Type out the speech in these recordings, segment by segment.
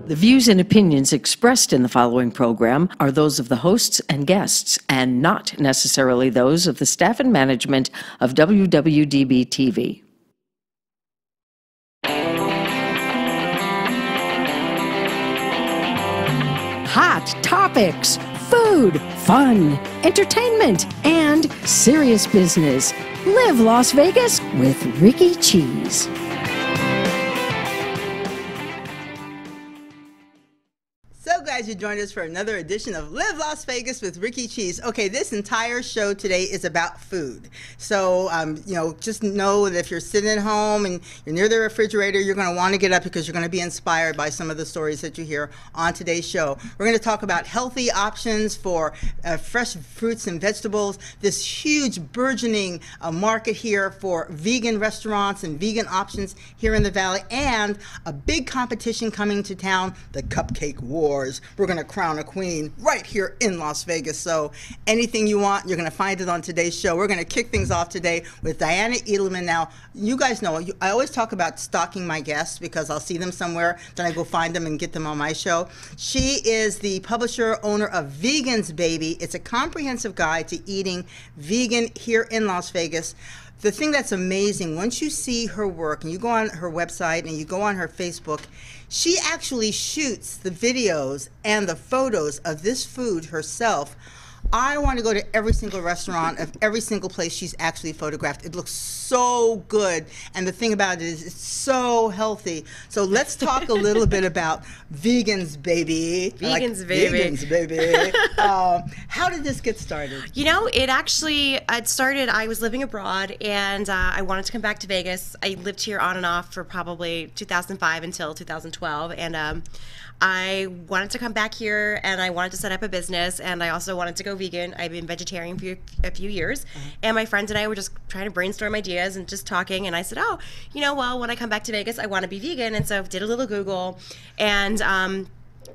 The views and opinions expressed in the following program are those of the hosts and guests, and not necessarily those of the staff and management of WWDB TV. Hot topics, food, fun, entertainment, and serious business. Live Las Vegas with Rikki Cheese. So glad you joined us for another edition of Live Las Vegas with Rikki Cheese. Okay, this entire show today is about food. So, just know that if you're sitting at home and you're near the refrigerator, you're going to want to get up because you're going to be inspired by some of the stories that you hear on today's show. We're going to talk about healthy options for fresh fruits and vegetables, this huge burgeoning market here for vegan restaurants and vegan options here in the Valley, and a big competition coming to town, the Cupcake War. We're going to crown a queen right here in Las Vegas. So anything you want, you're going to find it on today's show. We're going to kick things off today with Diana Edelman. Now, you guys know, I always talk about stalking my guests because I'll see them somewhere, then I go find them and get them on my show. She is the publisher, owner of Vegan's Baby. It's a comprehensive guide to eating vegan here in Las Vegas. The thing that's amazing, once you see her work and you go on her website and you go on her Facebook, she actually shoots the videos and the photos of this food herself. I want to go to every single restaurant of every single place she's actually photographed. It looks so good, and the thing about it is it's so healthy. So let's talk a little bit about Vegan's Baby. Vegan's Baby. Vegan's Baby. How did this get started? You know, it started, I was living abroad, and I wanted to come back to Vegas. I lived here on and off for probably 2005 until 2012, and I wanted to come back here, and I wanted to set up a business, and I also wanted to go vegan. I've been vegetarian for a few years, and my friends and I were just trying to brainstorm ideas and just talking, and I said, when I come back to Vegas, I want to be vegan, and so did a little Google, and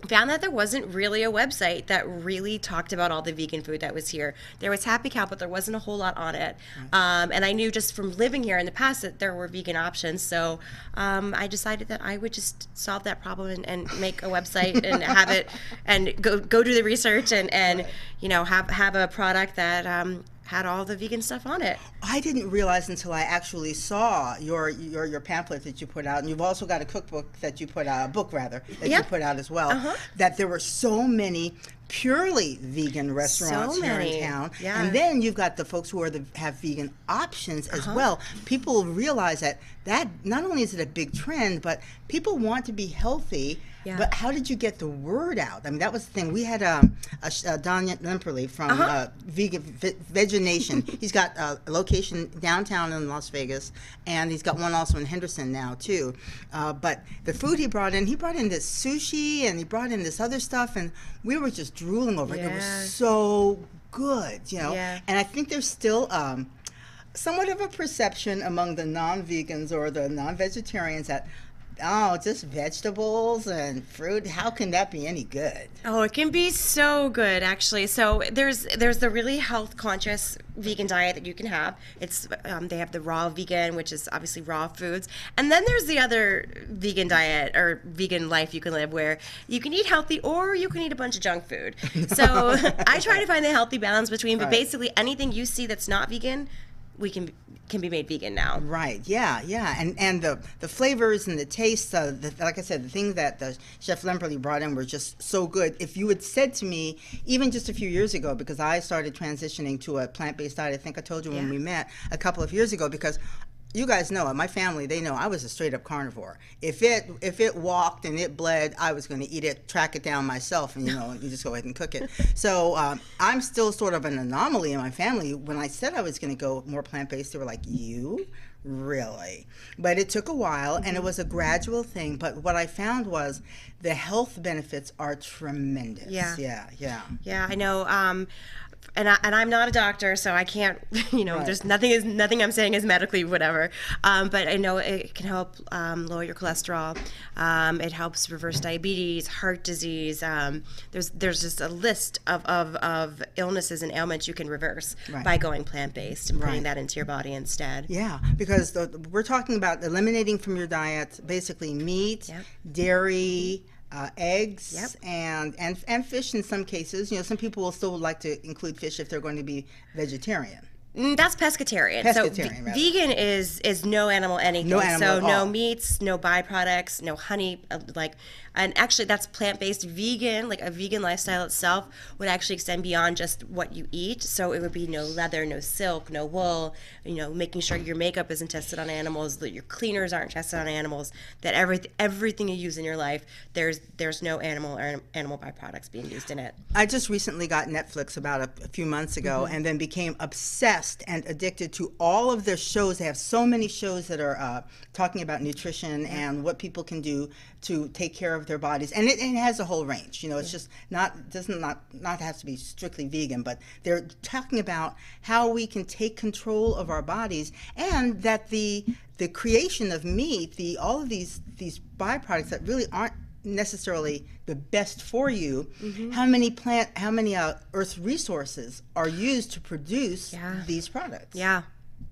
found that there wasn't really a website that really talked about all the vegan food that was here. There was Happy Cow, but there wasn't a whole lot on it. And I knew just from living here in the past that there were vegan options. So I decided that I would just solve that problem and make a website and have it and go do the research and have a product that had all the vegan stuff on it. I didn't realize until I actually saw your pamphlet that you put out, and you've also got a cookbook that you put out, a book rather, that you put out as well, that there were so many purely vegan restaurants here in town. Yeah. And then you've got the folks who have vegan options as well. People realize that not only is it a big trend, but people want to be healthy. Yeah. But how did you get the word out? I mean, that was the thing. We had Don Limperly from Vegan Nation. He's got a location downtown in Las Vegas, and he's got one also in Henderson now, too. But the food he brought in this sushi, and he brought in this other stuff, and we were just drooling over it. It was so good, And I think there's still somewhat of a perception among the non-vegans or the non-vegetarians that, just vegetables and fruit, how can that be any good? Oh, it can be so good, actually. So there's the really health conscious vegan diet that you can have. It's they have the raw vegan, which is obviously raw foods, and then there's the other vegan diet or vegan life you can live, where you can eat healthy or you can eat a bunch of junk food. So I try to find the healthy balance between, but basically anything you see that's not vegan, we can be made vegan now. Right. Yeah. And the flavors and the taste, like I said, the things that the Chef Lemperly brought in were just so good. If you had said to me, even just a few years ago, because I started transitioning to a plant-based diet, I think I told you when we met a couple of years ago, because you guys know, my family, they know I was a straight up carnivore. If it walked and it bled, I was going to eat it, track it down myself, and you just go ahead and cook it. So I'm still sort of an anomaly in my family. When I said I was going to go more plant-based, they were like, "You? Really?" But it took a while, and it was a gradual thing. But what I found was the health benefits are tremendous. Yeah, I know. And I'm not a doctor, so I can't, there's nothing I'm saying is medically whatever. But I know it can help lower your cholesterol. It helps reverse diabetes, heart disease. There's just a list of illnesses and ailments you can reverse by going plant-based and putting that into your body instead. Yeah, because we're talking about eliminating from your diet basically meat, dairy, eggs, Yep. and fish in some cases. You know, some people will still like to include fish if they're going to be vegetarian. That's pescatarian. Pescatarian, rather. Vegan is no animal anything. No animal so at no all. meats, no byproducts, no honey. And actually that's plant-based. Vegan, like a vegan lifestyle itself, would actually extend beyond just what you eat. So it would be no leather, no silk, no wool. You know, making sure your makeup isn't tested on animals, that your cleaners aren't tested on animals, that everything you use in your life, there's no animal or animal byproducts being used in it. I just recently got Netflix about a few months ago, and then became obsessed and addicted to all of their shows. They have so many shows that are talking about nutrition and what people can do to take care of their bodies, and it has a whole range. You know, it's just doesn't have to be strictly vegan, but they're talking about how we can take control of our bodies, and that the creation of meat, all of these byproducts that really aren't necessarily the best for you, how many earth resources are used to produce these products. Yeah.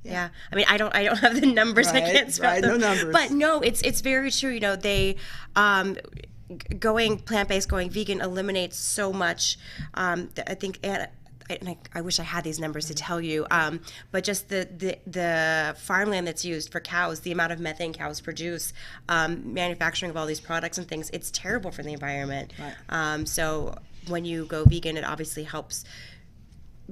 I mean, I don't have the numbers. I can't spell them. No numbers. But no, it's very true. You know, they going plant-based, going vegan eliminates so much. I think, and I wish I had these numbers to tell you, but just the farmland that's used for cows, the amount of methane cows produce, manufacturing of all these products and things, it's terrible for the environment. Right. So when you go vegan, it obviously helps.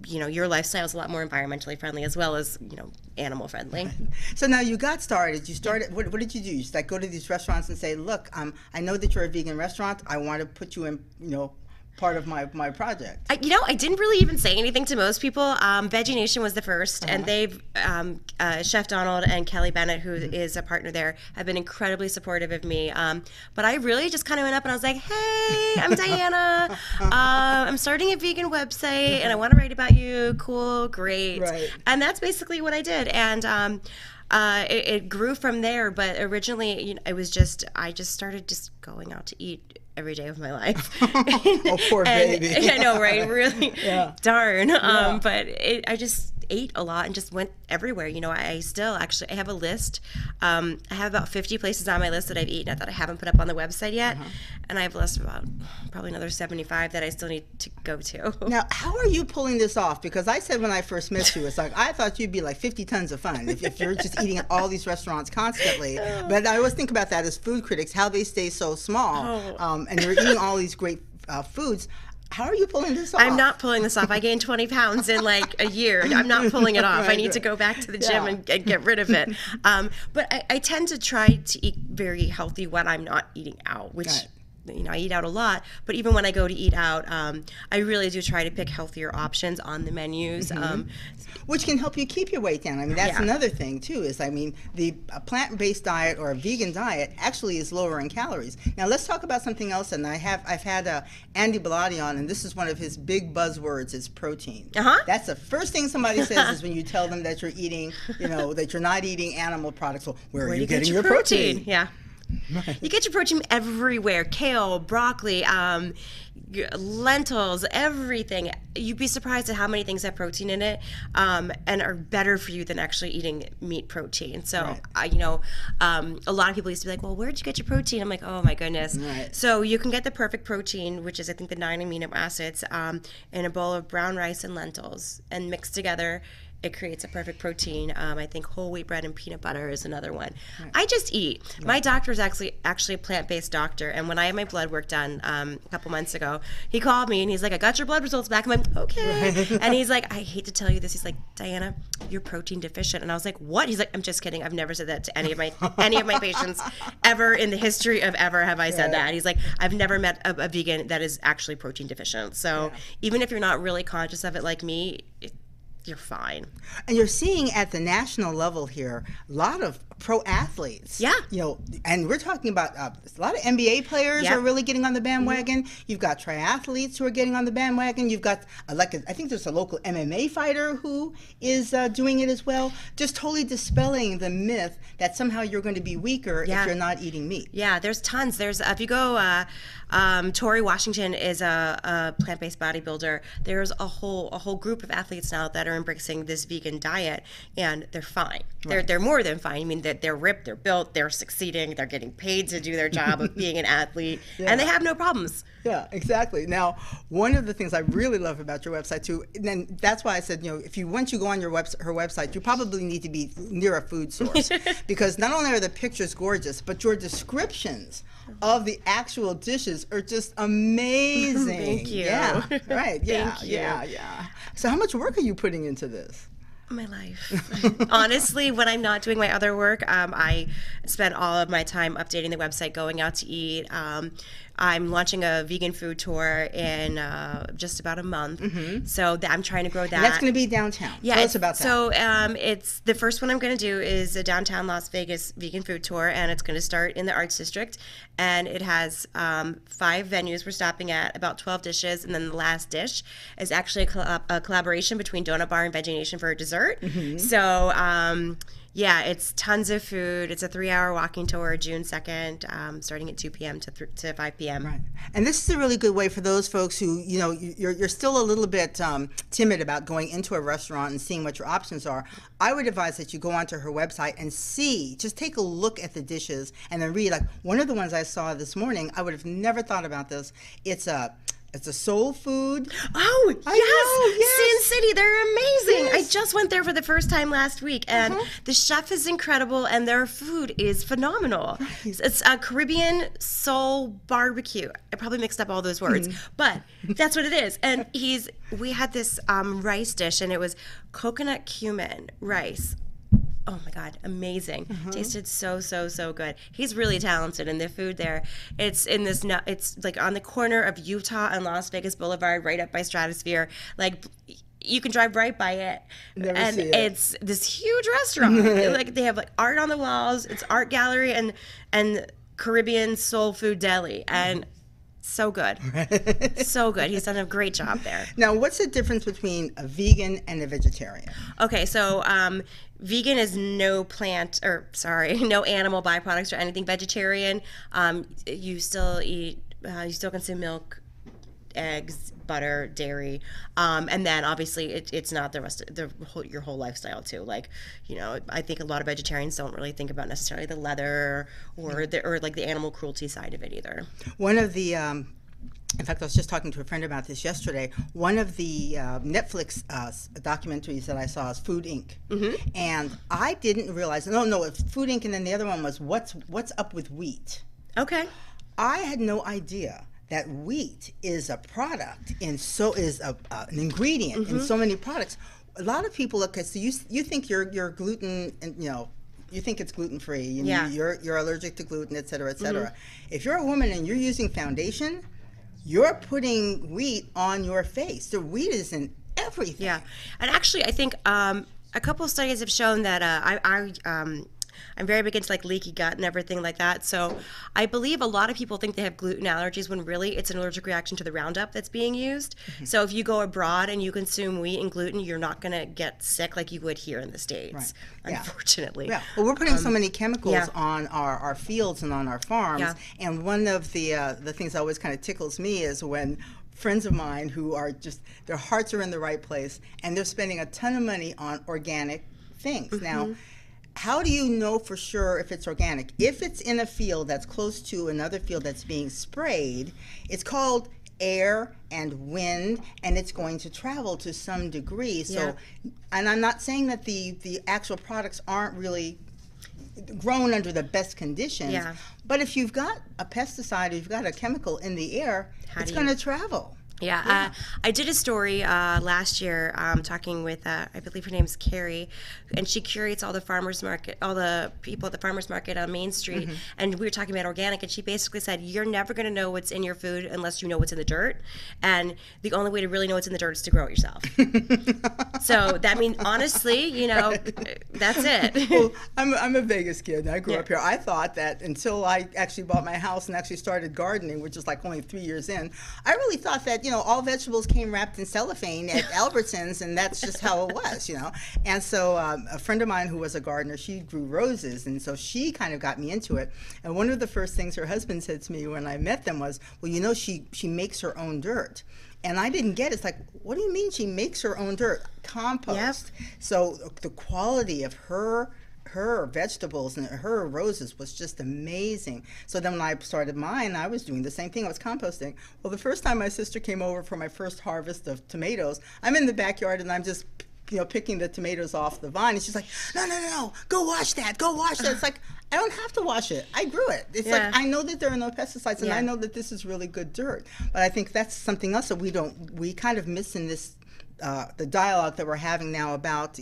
You know, your lifestyle is a lot more environmentally friendly as well as, you know, animal friendly. So now you got started. You started. What did you do? You just like go to these restaurants and say, "Look, I know that you're a vegan restaurant. I want to put you in, you know, part of my project." You know, I didn't really even say anything to most people. Veggie Nation was the first, and they've Chef Donald and Kelly Bennett, who is a partner there, have been incredibly supportive of me. But I really just kind of went up and I was like, "Hey, I'm Diana. I'm starting a vegan website, and I want to write about you. Cool, great." Right. And that's basically what I did. And it grew from there. But originally, you know, I just started just going out to eat every day of my life. Oh, poor baby. I know, right? Really, darn. Yeah. But I just ate a lot and just went everywhere. You know, I still actually, I have a list. I have about 50 places on my list that I've eaten that I haven't put up on the website yet. And I have a list of about probably another 75 that I still need to go to. Now, how are you pulling this off? Because I said when I first met you, it's like, I thought you'd be like 50 tons of fun if you're just eating at all these restaurants constantly. But I always think about that as food critics, how they stay so small. And you're eating all these great foods. How are you pulling this off? I'm not pulling this off. I gained 20 pounds in like a year. I'm not pulling it off. I need to go back to the gym and get rid of it. But I tend to try to eat very healthy when I'm not eating out, which you know, I eat out a lot, but even when I go to eat out, I really do try to pick healthier options on the menus. Which can help you keep your weight down. I mean, that's another thing too, is, I mean, a plant-based diet or a vegan diet actually is lower in calories. Now let's talk about something else, and I've had Andy Bellotti on, and this is one of his big buzzwords, is protein. That's the first thing somebody says is when you tell them that you're eating, you know, that you're not eating animal products. Well, where are you getting your protein? Yeah. You get your protein everywhere. Kale, broccoli, lentils, everything. You'd be surprised at how many things have protein in it, and are better for you than actually eating meat protein. So, you know, a lot of people used to be like, "Well, where'd you get your protein?" I'm like, "Oh my goodness." So you can get the perfect protein, which is I think the 9 amino acids, in a bowl of brown rice and lentils, and mixed together. It creates a perfect protein. I think whole wheat bread and peanut butter is another one. I just eat. My doctor is actually a plant-based doctor, and when I had my blood work done a couple months ago, he called me and he's like, "I got your blood results back." I'm like, "Okay." And he's like, "I hate to tell you this." He's like, "Diana, you're protein deficient." And I was like, "What?" He's like, "I'm just kidding. I've never said that to any of my patients ever in the history of ever have I said that." He's like, "I've never met a vegan that is actually protein deficient." So even if you're not really conscious of it like me, you're fine. And you're seeing at the national level here a lot of pro athletes. You know, and we're talking about a lot of NBA players are really getting on the bandwagon. You've got triathletes who are getting on the bandwagon. You've got I think there's a local MMA fighter who is doing it as well. Just totally dispelling the myth that somehow you're going to be weaker if you're not eating meat. Yeah, there's tons. There's if you go, Tori Washington is a plant-based bodybuilder. There's a whole group of athletes now that are embracing this vegan diet, and they're fine. They're more than fine. I mean, that they're ripped, they're built, they're succeeding, they're getting paid to do their job of being an athlete, and they have no problems. Yeah, exactly. Now, one of the things I really love about your website too, and then that's why I said, once you go on her website, you probably need to be near a food source because not only are the pictures gorgeous, but your descriptions of the actual dishes are just amazing. Thank you. Yeah, right. Yeah, Thank you. yeah. So how much work are you putting into this? My life. Honestly, when I'm not doing my other work, I spend all of my time updating the website, going out to eat. I'm launching a vegan food tour in just about a month. So I'm trying to grow that. And that's going to be downtown. Yeah, Tell us about that. So it's the first one I'm going to do is a downtown Las Vegas vegan food tour, and it's going to start in the Arts District. And it has 5 venues we're stopping at, about 12 dishes, and then the last dish is actually a collaboration between Donut Bar and Veggie Nation for a dessert. So yeah, it's tons of food. It's a 3-hour walking tour, June 2nd, starting at 2 p.m. to 5 p.m. Right. And this is a really good way for those folks who, you're still a little bit timid about going into a restaurant and seeing what your options are. I would advise that you go onto her website and just take a look at the dishes and then read. Like one of the ones I saw this morning, I would have never thought about this. It's a soul food. Oh, yes. Sin City, they're amazing. Yes. I just went there for the first time last week, and the chef is incredible, and their food is phenomenal. Right. It's a Caribbean soul barbecue. I probably mixed up all those words, but that's what it is. And we had this rice dish, and it was coconut cumin rice. Oh my God, amazing. Tasted so good. He's really talented, and the food there, it's like on the corner of Utah and Las Vegas Boulevard, right up by Stratosphere. Like you can drive right by it. Never see it. It's this huge restaurant. Like they have like art on the walls, it's art gallery and Caribbean soul food deli, and so good. So good. He's done a great job there. Now, what's the difference between a vegan and a vegetarian? Okay, so vegan is no animal byproducts or anything. Vegetarian, you still consume milk, eggs, butter, dairy, and then obviously it's not the rest of your whole lifestyle too. Like, I think a lot of vegetarians don't really think about necessarily the leather or like the animal cruelty side of it either. One of the in fact, I was just talking to a friend about this yesterday. One of the Netflix documentaries that I saw is Food Inc. And I didn't realize, no, it's Food Inc. And then the other one was What's Up with Wheat. Okay. I had no idea that wheat is a product an ingredient in so many products. A lot of people look at, so you think you're gluten, and you think it's gluten free, you're allergic to gluten, et cetera, et cetera. If you're a woman and you're using foundation, you're putting wheat on your face. So wheat is in everything. Yeah, and actually, I think a couple of studies have shown that I'm very big into like leaky gut and everything like that. So I believe a lot of people think they have gluten allergies when really it's an allergic reaction to the Roundup that's being used. So if you go abroad and you consume wheat and gluten, you're not going to get sick like you would here in the States, unfortunately. Yeah. Well, we're putting so many chemicals on our fields and on our farms. Yeah. And one of the things that always kind of tickles me is when friends of mine who are just, their hearts are in the right place and they're spending a ton of money on organic things. Now, how do you know for sure if it's organic? If it's in a field that's close to another field that's being sprayed, it's called air and wind, and it's going to travel to some degree. So, and I'm not saying that the actual products aren't really grown under the best conditions, but if you've got a pesticide or you've got a chemical in the air, it's going to travel. Yeah, I did a story last year talking with, I believe her name's Carrie, and she curates all the farmers market, all the people at the farmers market on Main Street, and we were talking about organic, and she basically said, you're never going to know what's in your food unless you know what's in the dirt, and the only way to really know what's in the dirt is to grow it yourself. So that means, honestly, that's it. Well, I'm a Vegas kid, and I grew up here. I thought that until I actually bought my house and actually started gardening, which is like only 3 years in, I really thought that all vegetables came wrapped in cellophane at Albertsons, and that's just how it was, And so a friend of mine who was a gardener, she grew roses, and so she kind of got me into it. And one of the first things her husband said to me when I met them was, well, she makes her own dirt. And I didn't get it. It's like, what do you mean she makes her own dirt? Compost. So the quality of her her vegetables and her roses was just amazing. So then when I started mine, I was doing the same thing. I was composting. Well, the first time my sister came over for my first harvest of tomatoes, I'm in the backyard and I'm just picking the tomatoes off the vine. And she's like, no, go wash that, go wash that. It's like, I don't have to wash it. I grew it. It's like, I know that there are no pesticides, and I know that this is really good dirt. But I think that's something else that we kind of miss in this, the dialogue that we're having now about,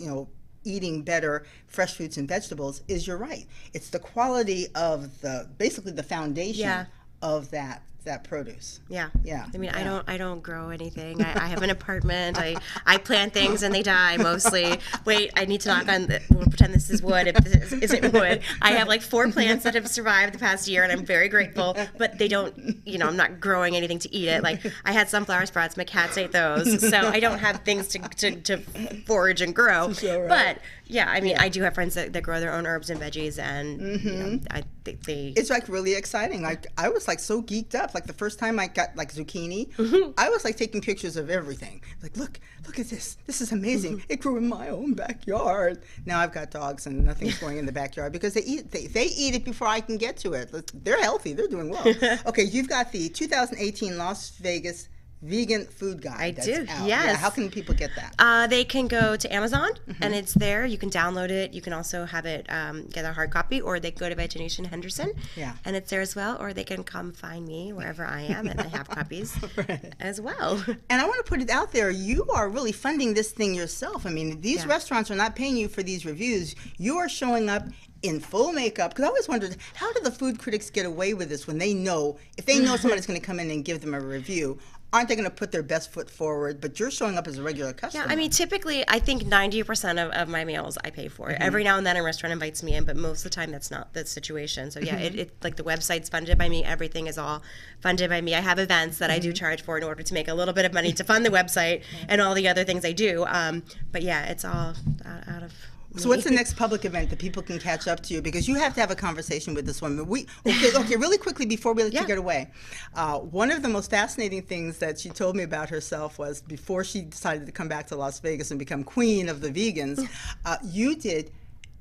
eating better fresh fruits and vegetables. Is you're right. It's the quality of basically the foundation of that produce. Yeah. I mean, I don't grow anything. I have an apartment. I plant things and they die mostly. Wait, I need to knock on. We'll pretend this is wood. If this isn't wood, I have like 4 plants that have survived the past year, and I'm very grateful. But they don't. I'm not growing anything to eat it. Like I had sunflower sprouts. My cats ate those, so I don't have things to forage and grow. But yeah, I mean, I do have friends that grow their own herbs and veggies, and it's like really exciting. Like I was like so geeked up. Like the first time I got like zucchini, I was like taking pictures of everything. Like look at this. This is amazing. It grew in my own backyard. Now I've got dogs and nothing's going in the backyard because they eat it before I can get to it. They're healthy. They're doing well. Okay, you've got the 2018 Las Vegas Vegan Food Guide. I do, out. yes. Yeah, how can people get that? They can go to Amazon, and it's there. You can download it. You can also have it, get a hard copy, or they can go to Vegetation Henderson, and it's there as well. Or they can come find me wherever I am, and I have copies as well. And I want to put it out there, you are really funding this thing yourself. I mean, these restaurants are not paying you for these reviews. You are showing up in full makeup, because I always wondered, how do the food critics get away with this when they know, if they know somebody's going to come in and give them a review, aren't they going to put their best foot forward? But you're showing up as a regular customer. Yeah, I mean, typically, I think 90% of my meals I pay for. Every now and then a restaurant invites me in, but most of the time that's not the situation. So yeah, it like the website's funded by me. Everything is all funded by me. I have events that I do charge for in order to make a little bit of money to fund the website and all the other things I do. But yeah, it's all out of... So what's the next public event that people can catch up to you? Because you have to have a conversation with this woman. Okay, really quickly before we let you get away. One of the most fascinating things that she told me about herself was before she decided to come back to Las Vegas and become queen of the vegans, you did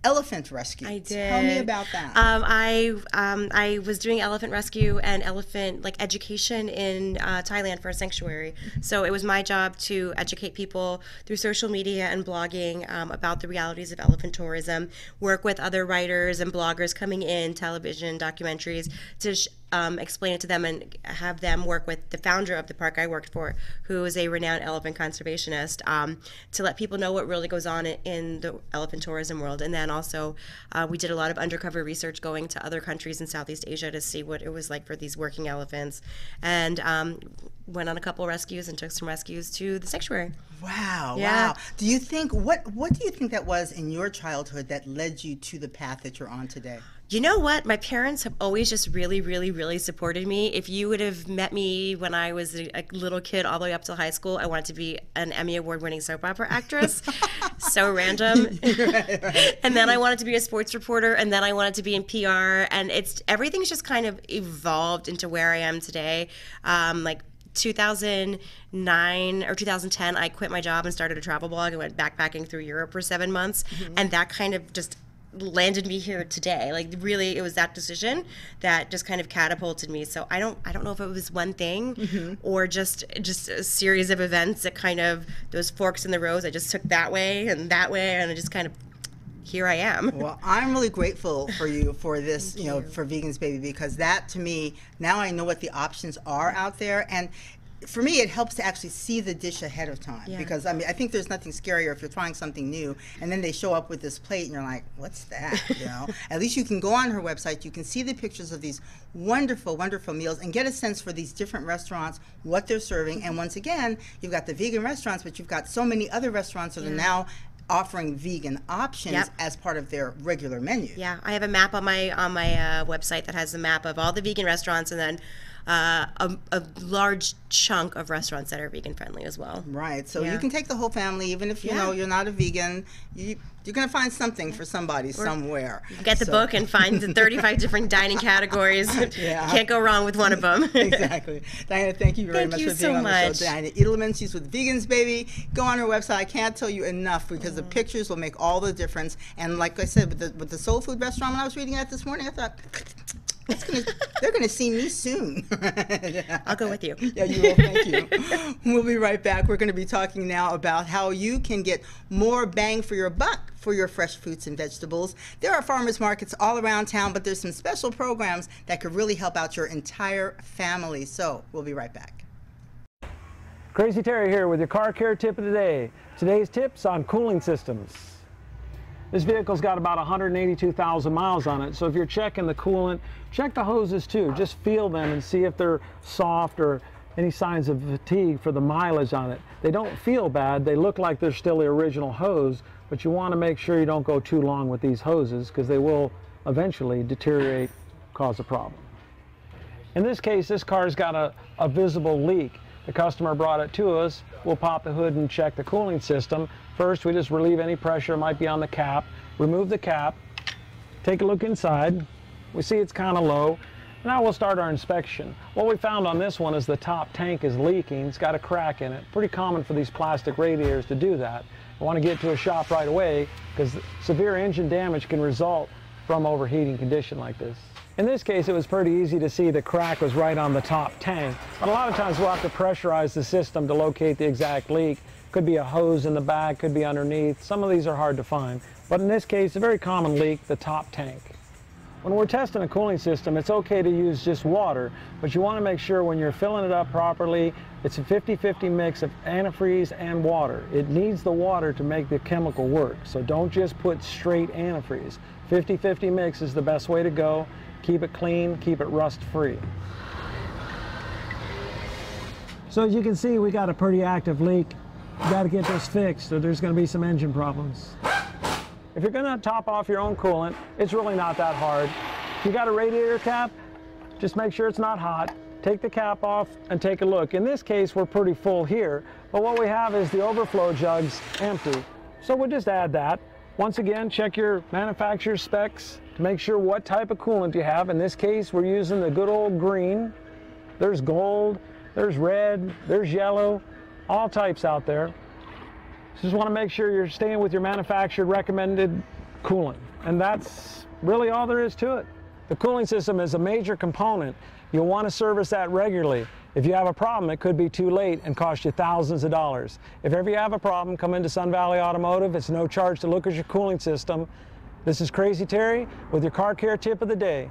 elephant rescue. I did. Tell me about that. I was doing elephant rescue and elephant education in Thailand for a sanctuary. So it was my job to educate people through social media and blogging about the realities of elephant tourism, work with other writers and bloggers coming in, television, documentaries, to explain it to them and have them work with the founder of the park I worked for, who is a renowned elephant conservationist, to let people know what really goes on in the elephant tourism world. And then also we did a lot of undercover research going to other countries in Southeast Asia to see what it was like for these working elephants, and went on a couple rescues and took some rescues to the sanctuary. Wow, wow. Do you think, what do you think that was in your childhood that led you to the path that you're on today? You know what? My parents have always just really, really, really supported me. If you would have met me when I was a little kid all the way up to high school, I wanted to be an Emmy Award-winning soap opera actress. So random. Right. And then I wanted to be a sports reporter, and then I wanted to be in PR, and everything's just kind of evolved into where I am today. Like 2009 or 2010, I quit my job and started a travel blog and went backpacking through Europe for 7 months, and that kind of just landed me here today. Like really, it was that decision that just kind of catapulted me. So I don't know if it was one thing or just a series of events that kind of, those forks in the road, I just took that way, and I just kind of, here I am. Well, I'm really grateful for you for this, for Vegans Baby, because that to me, now I know what the options are out there. And for me, it helps to actually see the dish ahead of time, because I mean, I think there's nothing scarier if you're trying something new and then they show up with this plate and you're like, what's that? At least you can go on her website, you can see the pictures of these wonderful, wonderful meals and get a sense for these different restaurants, what they're serving. And once again, you've got the vegan restaurants, but you've got so many other restaurants that are now offering vegan options as part of their regular menu. Yeah, I have a map on my website that has a map of all the vegan restaurants, and then a large chunk of restaurants that are vegan friendly as well. Right. So Yeah. you can take the whole family, even if you know you're not a vegan. You're going to find something for somebody somewhere. Get the book and find the 35 different dining categories. Yeah. Can't go wrong with one of them. Exactly. Diana, thank you very much you for so being on the much. show. Diana Edelman, she's with Vegans Baby. Go on her website. I can't tell you enough because the pictures will make all the difference. And like I said, with the soul food restaurant, when I was reading that this morning, I thought, they're going to see me soon. I'll go with you. Yeah, you will. Thank you. We'll be right back. We're going to be talking now about how you can get more bang for your buck for your fresh fruits and vegetables. There are farmers markets all around town, but there's some special programs that could really help out your entire family. So we'll be right back. Crazy Terry here with your car care tip of the day. Today's tips on cooling systems. This vehicle's got about 182,000 miles on it, so if you're checking the coolant, check the hoses too. Just feel them and see if they're soft or any signs of fatigue for the mileage on it. They don't feel bad, they look like they're still the original hose, but you want to make sure you don't go too long with these hoses because they will eventually deteriorate, cause a problem. In this case, this car's got a visible leak. The customer brought it to us. We'll pop the hood and check the cooling system. First, we just relieve any pressure that might be on the cap, remove the cap, take a look inside. We see it's kind of low. Now we'll start our inspection. What we found on this one is the top tank is leaking. It's got a crack in it. Pretty common for these plastic radiators to do that. We want to get to a shop right away because severe engine damage can result from overheating condition like this. In this case, it was pretty easy to see the crack was right on the top tank, but a lot of times we'll have to pressurize the system to locate the exact leak. Could be a hose in the back, could be underneath. Some of these are hard to find, but in this case, a very common leak, the top tank. When we're testing a cooling system, it's okay to use just water, but you want to make sure when you're filling it up properly, it's a 50-50 mix of antifreeze and water. It needs the water to make the chemical work, so don't just put straight antifreeze. 50-50 mix is the best way to go. Keep it clean, keep it rust-free. So as you can see, we got a pretty active leak. You got to get this fixed or there's going to be some engine problems. If you're going to top off your own coolant, it's really not that hard. If you got a radiator cap, just make sure it's not hot. Take the cap off and take a look. In this case, we're pretty full here, but what we have is the overflow jugs empty. So we'll just add that. Once again, check your manufacturer's specs to make sure what type of coolant you have. In this case, we're using the good old green. There's gold, there's red, there's yellow, all types out there. Just want to make sure you're staying with your manufacturer recommended coolant. And that's really all there is to it. The cooling system is a major component. You'll want to service that regularly. If you have a problem, it could be too late and cost you thousands of dollars. If ever you have a problem, come into Sun Valley Automotive. It's no charge to look at your cooling system. This is Crazy Terry with your car care tip of the day.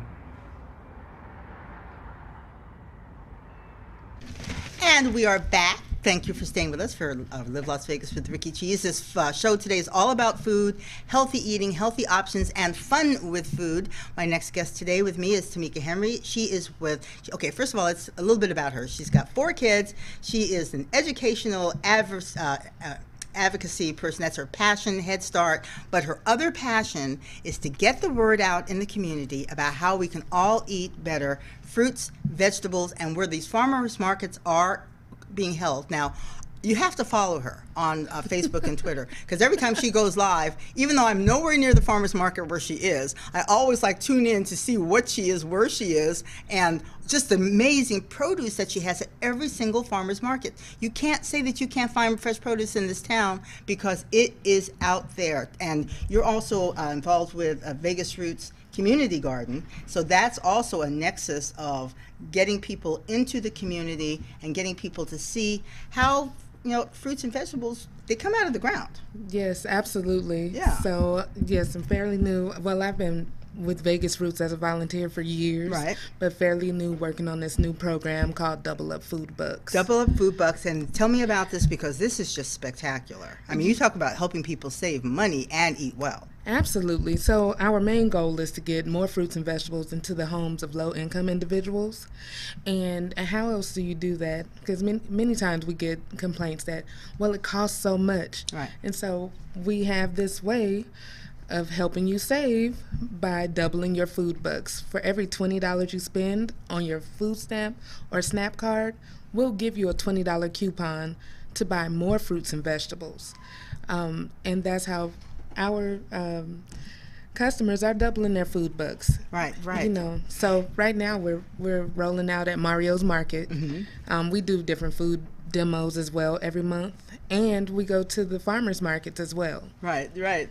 And we are back. Thank you for staying with us for Live Las Vegas with Rikki Cheese. This show today is all about food, healthy eating, healthy options, and fun with food. My next guest today with me is Tamika Henry. She is with, okay, first of all, it's a little bit about her. She's got 4 kids. She is an educational advocacy person. That's her passion, Head Start. But her other passion is to get the word out in the community about how we can all eat better fruits, vegetables, and where these farmers markets are being held. Now, you have to follow her on Facebook and Twitter, because every time she goes live, even though I'm nowhere near the farmer's market where she is, I always like tune in to see what she is, where she is, and just the amazing produce that she has at every single farmer's market. You can't say that you can't find fresh produce in this town because it is out there. And you're also involved with Vegas Roots Community Garden, so that's also a nexus of getting people into the community and getting people to see how, you know, fruits and vegetables, they come out of the ground. Yes, absolutely. Yeah. So, yes, I'm fairly new. Well, I've been with Vegas Roots as a volunteer for years, Right. but fairly new working on this new program called Double Up Food Bucks. Double Up Food Bucks, and tell me about this because this is just spectacular. I mean, you talk about helping people save money and eat well. Absolutely. So our main goal is to get more fruits and vegetables into the homes of low-income individuals. And how else do you do that? Because many times we get complaints that, well, it costs so much. Right. And so we have this way of helping you save by doubling your food bucks. For every $20 you spend on your food stamp or SNAP card, we'll give you a $20 coupon to buy more fruits and vegetables. And that's how our customers are doubling their food bucks. Right, right. You know, so right now we're rolling out at Mario's Market. We do different food demos as well every month, and we go to the farmers markets as well. Right, right.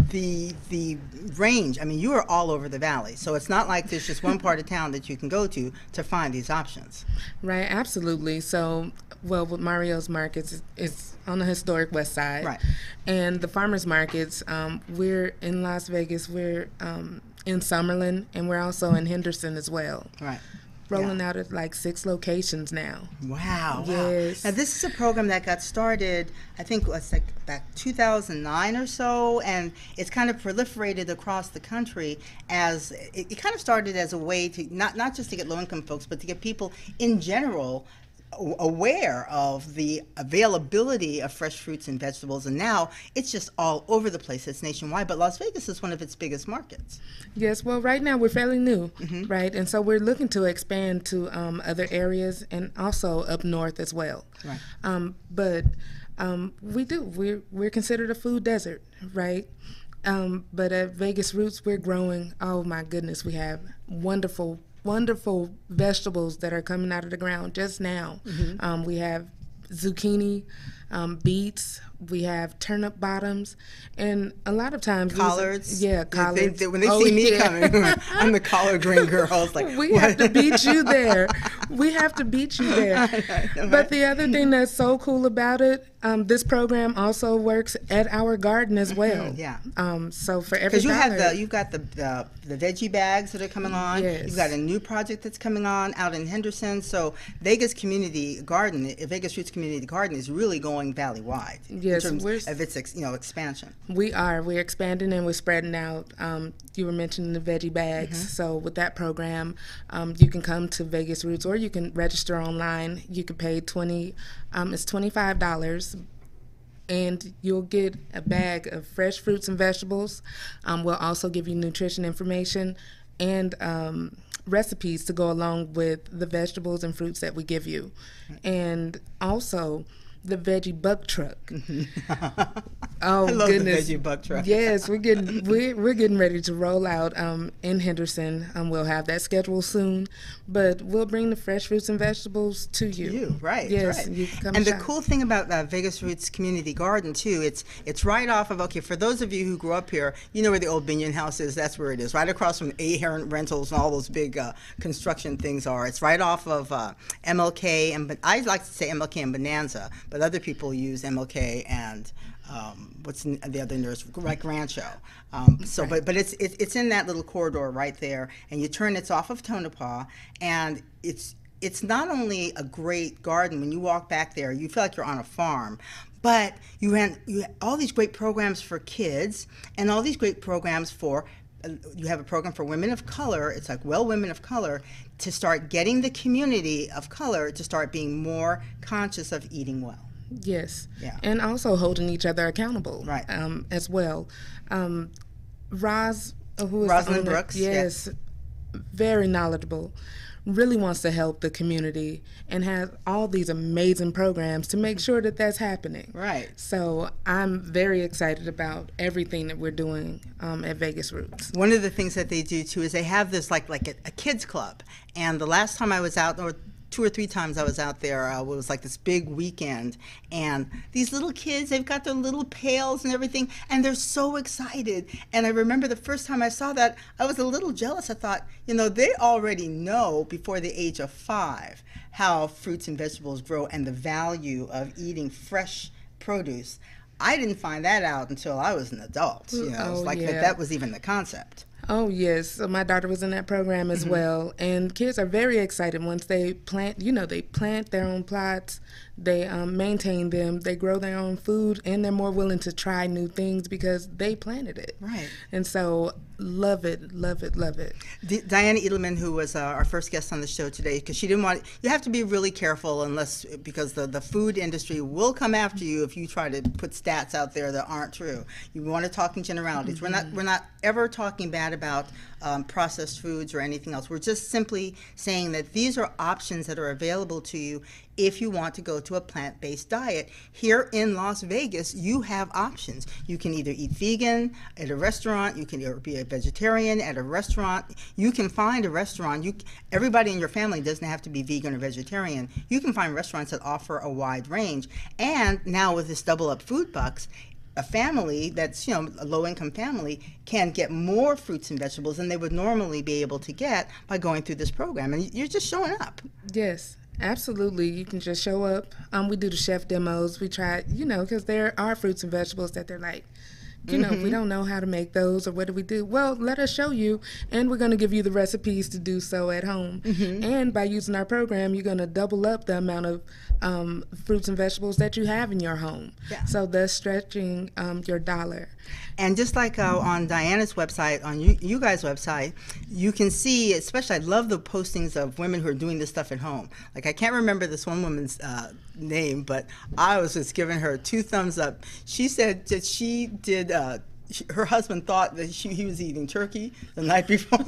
The range, I mean, you are all over the valley, so it's not like there's just one part of town that you can go to find these options. Right, absolutely. So, well, with Mario's Markets, it's on the historic west side. Right. And the farmers markets, we're in Las Vegas, we're in Summerlin, and we're also in Henderson as well. Right. Rolling out at like 6 locations now. Wow. Yes. Wow. Now, this is a program that got started, I think, it's like back 2009 or so, and it's kind of proliferated across the country as it kind of started as a way to not just to get low-income folks, but to get people in general aware of the availability of fresh fruits and vegetables, and now it's just all over the place. It's nationwide, but Las Vegas is one of its biggest markets. Yes, well, right now we're fairly new, right? And so we're looking to expand to other areas and also up north as well. Right. But we're considered a food desert, right? But at Vegas Roots, we're growing. Oh my goodness, we have wonderful vegetables that are coming out of the ground just now. We have zucchini, beets, we have turnip bottoms, and a lot of times collards. Collards. When they see me coming, I'm the collard green girl. It's like, we have to beat you there. We have to beat you there. But the other thing that's so cool about it, this program also works at our garden as well. Yeah. So for every because you've got the veggie bags that are coming on. Yes. You've got a new project that's coming on out in Henderson. So Vegas Community Garden, Vegas Roots Community Garden, is really going valley-wide. Yes, in terms of its expansion. We're expanding and we're spreading out. You were mentioning the veggie bags. So with that program, you can come to Vegas Roots, or you can register online. You can pay it's $25, and you'll get a bag of fresh fruits and vegetables. We'll also give you nutrition information and recipes to go along with the vegetables and fruits that we give you, and also the veggie buck truck. Oh, I love goodness. the veggie buck truck. Yes, we're getting ready to roll out in Henderson. We'll have that scheduled soon, but we'll bring the fresh fruits and vegetables to you. Right? Yes, right. you can come and the shop. cool thing about Vegas Roots Community Garden too, it's right off of, okay, for those of you who grew up here, you know where the old Binion House is. That's where it is, right across from Ahern Rentals and all those big construction things are. It's right off of MLK, and I like to say MLK and Bonanza, but other people use MLK and what's the other nurse, like Rancho. But it's in that little corridor right there, and you turn. It's off of Tonopah, and it's not only a great garden. When you walk back there, you feel like you're on a farm. But you have all these great programs for kids, and all these great programs for. You have a program for women of color. It's like, well, women of color, to start getting the community of color to start being more conscious of eating well. Yes. Yeah. And also holding each other accountable. Right. As well. Roz, who is Rosalind the owner, Brooks. yes, very knowledgeable, really wants to help the community and has all these amazing programs to make sure that that's happening. Right. So I'm very excited about everything that we're doing at Vegas Roots. One of the things that they do too is they have this like a kids club, and the last time I was out, or 2 or 3 times I was out there, it was like this big weekend, and these little kids, they've got their little pails and everything, and they're so excited. And I remember the first time I saw that, I was a little jealous. I thought, they already know before the age of 5 how fruits and vegetables grow and the value of eating fresh produce. I didn't find that out until I was an adult. It was like yeah. that was even the concept. Oh, yes. So my daughter was in that program as well. And kids are very excited once they plant, they plant their own plots, they maintain them, they grow their own food, and they're more willing to try new things because they planted it. Right. And so love it, love it, love it. Diana Edelman, who was our first guest on the show today, because she didn't want, you have to be really careful because the food industry will come after you if you try to put stats out there that aren't true. You want to talk in generalities. We're not ever talking bad about processed foods or anything else. We're just simply saying that these are options that are available to you if you want to go to a plant-based diet. Here in Las Vegas, you have options. You can either eat vegan at a restaurant, you can either be a vegetarian at a restaurant. You can find a restaurant, everybody in your family doesn't have to be vegan or vegetarian. You can find restaurants that offer a wide range. And now with this Double Up Food Bucks, a family that's, a low-income family can get more fruits and vegetables than they would normally be able to get by going through this program. And you're just showing up. Yes, absolutely. You can just show up. We do the chef demos. We try, because there are fruits and vegetables that they're like, if we don't know how to make those or what do we do? Well, let us show you, and we're going to give you the recipes to do so at home. And by using our program, you're going to double up the amount of fruits and vegetables that you have in your home. Yeah. So thus stretching your dollar. And just like on Diana's website, on you guys' website, you can see, especially I love the postings of women who are doing this stuff at home. Like I can't remember this one woman's name, but I was just giving her 2 thumbs up. She said that she did, her husband thought that he was eating turkey the night before.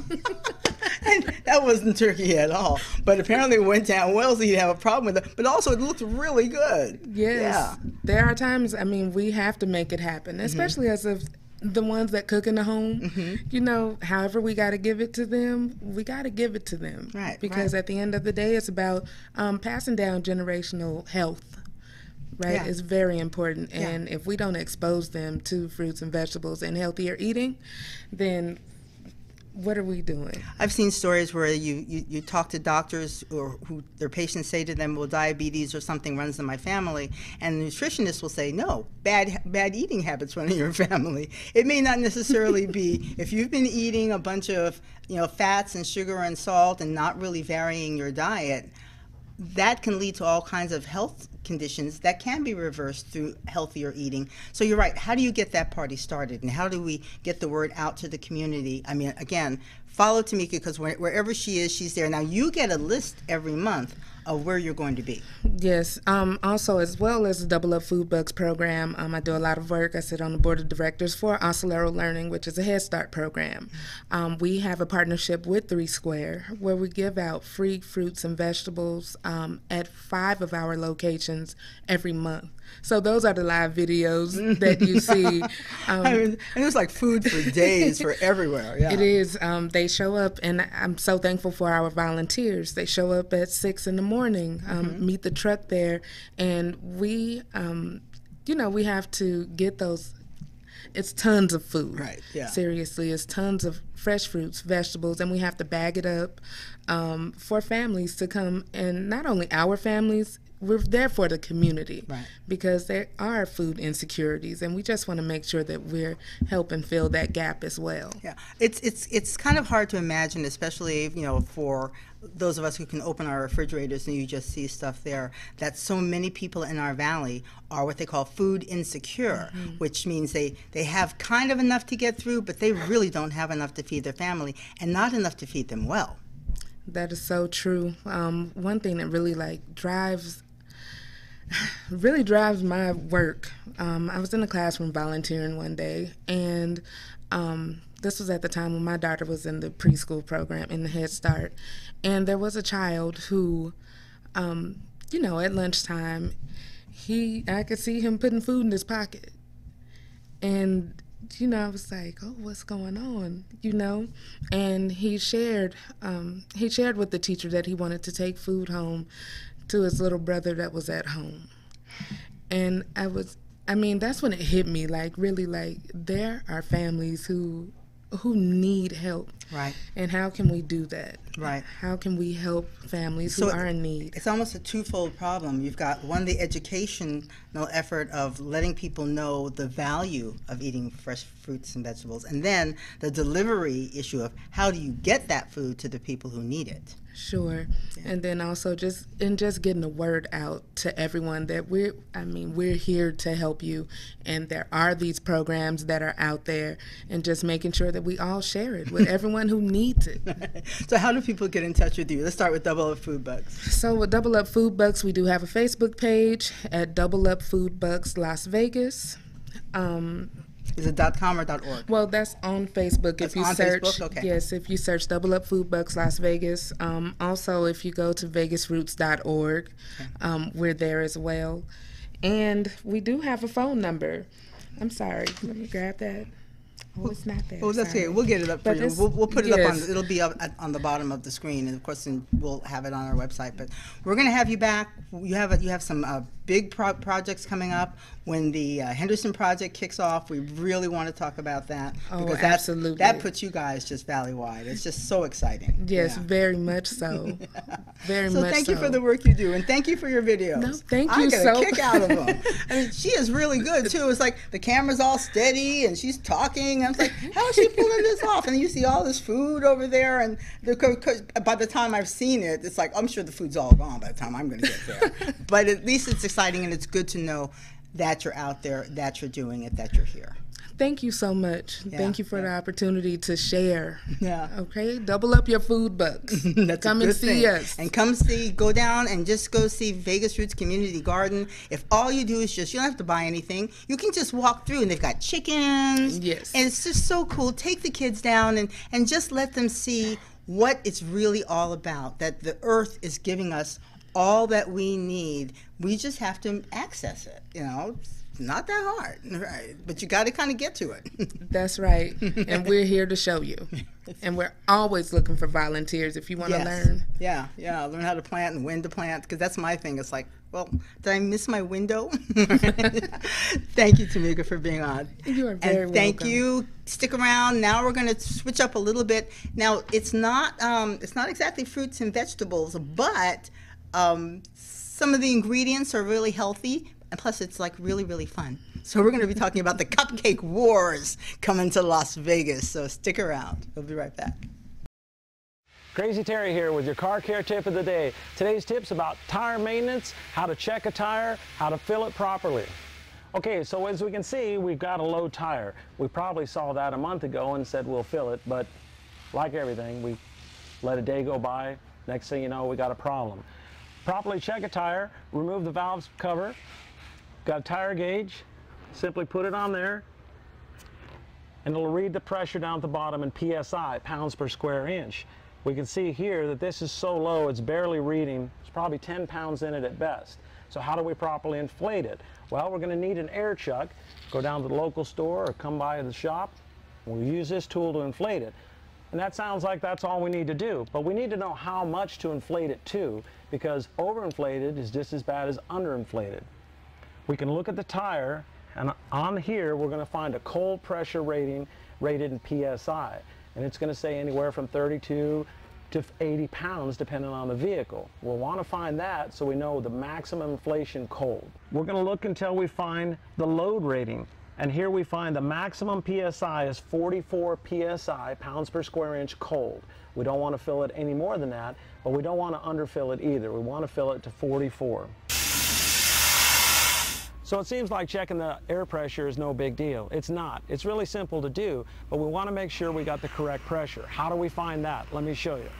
And that wasn't turkey at all. But apparently it went down well, so he'd have a problem with it. But also it looked really good. Yes. Yeah. There are times, we have to make it happen, especially as of the ones that cook in the home. However we got to give it to them, we got to give it to them. Right. Because at the end of the day, it's about passing down generational health. Right? Yeah. It's very important. And if we don't expose them to fruits and vegetables and healthier eating, then what are we doing? I've seen stories where you talk to doctors or who their patients say to them, well, diabetes or something runs in my family, and the nutritionist will say, no, bad eating habits run in your family. It may not necessarily be, if you've been eating a bunch of fats and sugar and salt and not really varying your diet, that can lead to all kinds of health conditions that can be reversed through healthier eating. So you're right. How do you get that party started, and how do we get the word out to the community? Again, follow Tamika, because wherever she is, she's there. Now you get a list every month of where you're going to be. Yes. Also, as well as the Double Up Food Bucks program, I do a lot of work. I sit on the board of directors for Oscillero Learning, which is a Head Start program. We have a partnership with 3 Square where we give out free fruits and vegetables at 5 of our locations every month. So those are the live videos that you see. And it was like food for days for everywhere. Yeah. It is. They show up, and I'm so thankful for our volunteers. They show up at 6 in the morning, meet the truck there, and we, we have to get those. It's tons of food. Right. Yeah. Seriously, it's tons of fresh fruits, vegetables, and we have to bag it up for families to come, and not only our families. We're there for the community, right? Because there are food insecurities, and we just want to make sure that we're helping fill that gap as well. Yeah, it's kind of hard to imagine, especially for those of us who can open our refrigerators and you just see stuff there, that so many people in our valley are what they call food insecure, which means they have kind of enough to get through, but they really don't have enough to feed their family and not enough to feed them well. That is so true. One thing that really drives my work. I was in the classroom volunteering one day, and this was at the time when my daughter was in the preschool program, in the Head Start, and there was a child who, at lunchtime, I could see him putting food in his pocket, and I was like, oh, what's going on, and he shared with the teacher that he wanted to take food home to his little brother that was at home. And that's when it hit me, really, there are families who who need help. Right. And how can we do that? Right. How can we help families who are in need? It's almost a twofold problem. You've got, one, the educational effort of letting people know the value of eating fresh fruits and vegetables, and then the delivery issue of how do you get that food to the people who need it. Sure. Yeah. And then also just getting the word out to everyone that we're here to help you, and there are these programs that are out there, and just making sure that we all share it with everyone who needs it. So how do people get in touch with you? Let's start with Double Up Food Bucks. So with Double Up Food Bucks, we do have a Facebook page at Double Up Food Bucks Las Vegas. Is it .com or .org? Well, that's on Facebook. That's if you on search, Facebook? Okay. Yes, if you search Double Up Food Bucks Las Vegas. Also, if you go to vegasroots.org, we're there as well. And we do have a phone number. I'm sorry, let me grab that. Oh, it's not there. Oh, that's sorry. okay. We'll get it up for you. We'll put it up on. It'll be up on the bottom of the screen, and of course, then we'll have it on our website. But we're going to have you back. You have some big projects coming up. When the Henderson project kicks off, we really want to talk about that, because absolutely. That puts you guys just valley-wide. It's just so exciting. Yes, yeah. Very much so. Very so much so. Thank you for the work you do, and thank you for your videos. No, thank you. I get a kick out of them. I mean, she is really good too. It's like the camera's all steady and she's talking. I was like, how is she pulling this off? And you see all this food over there, and by the time I've seen it, it's like, I'm sure the food's all gone by the time I'm going to get there. But at least it's exciting, and it's good to know that you're out there, that you're doing it, that you're here. Thank you so much. Yeah, Thank you for the opportunity to share. Yeah. Okay, double up your food bucks. That's come a good and see thing. us. And go down and just go see Vegas Roots Community Garden. If all you do is you don't have to buy anything. You can just walk through, and they've got chickens. Yes. And it's just so cool. Take the kids down and just let them see what it's really all about, that the earth is giving us all that we need. We just have to access it, It's not that hard, right? But you got to kind of get to it. That's right. And we're here to show you. And we're always looking for volunteers if you want to learn. Yeah, learn how to plant and when to plant, because that's my thing. It's like, well, did I miss my window? Thank you, Tamika, for being on. You are very welcome. Thank you. Stick around. Now we're going to switch up a little bit. Now, it's not exactly fruits and vegetables, but some of the ingredients are really healthy, and plus it's like really, really fun. So we're going to be talking about the Cupcake Wars coming to Las Vegas. So stick around. We'll be right back. Crazy Terry here with your car care tip of the day. Today's tip's about tire maintenance, how to check a tire, how to fill it properly. Okay, so as we can see, we've got a low tire. We probably saw that a month ago and said we'll fill it, but like everything, we let a day go by. Next thing you know, we got a problem. Properly check a tire, remove the valve cover. Got a tire gauge, simply put it on there, and it'll read the pressure down at the bottom in PSI, pounds per square inch. We can see here that this is so low, it's barely reading. It's probably 10 pounds in it at best. So how do we properly inflate it? Well, we're going to need an air chuck. Go down to the local store or come by the shop. We'll use this tool to inflate it. And that sounds like that's all we need to do, but we need to know how much to inflate it to, because overinflated is just as bad as underinflated. We can look at the tire, and on here we're going to find a cold pressure rating rated in PSI, and it's going to say anywhere from 32 to 80 pounds depending on the vehicle. We'll want to find that so we know the maximum inflation cold. We're going to look until we find the load rating. And here we find the maximum PSI is 44 PSI, pounds per square inch cold. We don't want to fill it any more than that, but we don't want to underfill it either. We want to fill it to 44. So it seems like checking the air pressure is no big deal. It's not. It's really simple to do, but we want to make sure we got the correct pressure. How do we find that? Let me show you.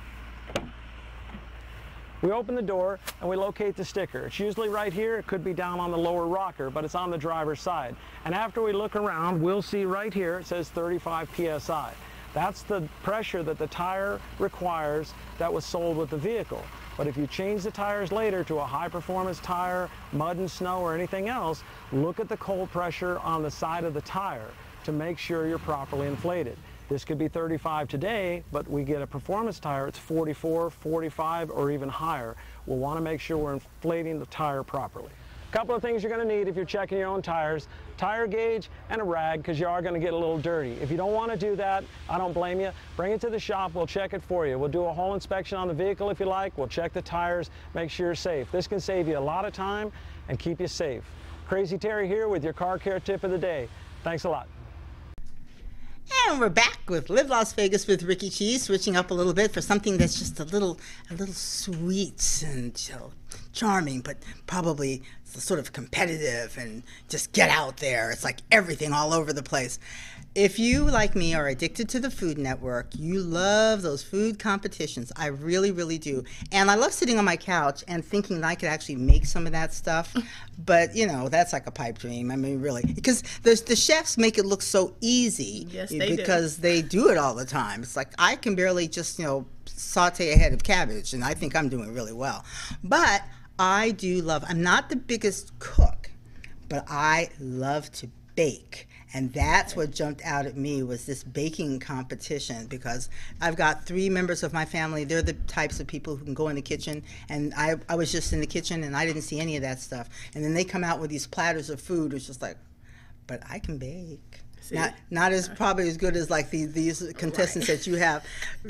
We open the door and we locate the sticker. It's usually right here. It could be down on the lower rocker, but it's on the driver's side. And after we look around, we'll see right here it says 35 PSI. That's the pressure that the tire requires that was sold with the vehicle. But if you change the tires later to a high-performance tire, mud and snow or anything else, look at the cold pressure on the side of the tire to make sure you're properly inflated. This could be 35 today, but we get a performance tire, it's 44, 45, or even higher. We'll want to make sure we're inflating the tire properly. A couple of things you're going to need if you're checking your own tires: tire gauge and a rag, because you are going to get a little dirty. If you don't want to do that, I don't blame you. Bring it to the shop. We'll check it for you. We'll do a whole inspection on the vehicle if you like. We'll check the tires, make sure you're safe. This can save you a lot of time and keep you safe. Crazy Terry here with your car care tip of the day. Thanks a lot. And we're back with Live Las Vegas with Rikki Cheese, switching up a little bit for something that's just a little sweet and charming, but probably sort of competitive and just get out there. It's like everything all over the place. If you, like me, are addicted to the Food Network, you love those food competitions. I really, really do. And I love sitting on my couch and thinking that I could actually make some of that stuff. But, you know, that's like a pipe dream. I mean, really. Because the chefs make it look so easy. Yes, they because they do it all the time. It's like I can barely just, saute a head of cabbage, and I think I'm doing really well. But I do love, I'm not the biggest cook, but I love to bake. And that's what jumped out at me, was this baking competition, because I've got 3 members of my family. They're the types of people who can go in the kitchen, and I was just in the kitchen and I didn't see any of that stuff. And then they come out with these platters of food. It's just like, but I can bake. Not as probably as good as like these contestants that you have.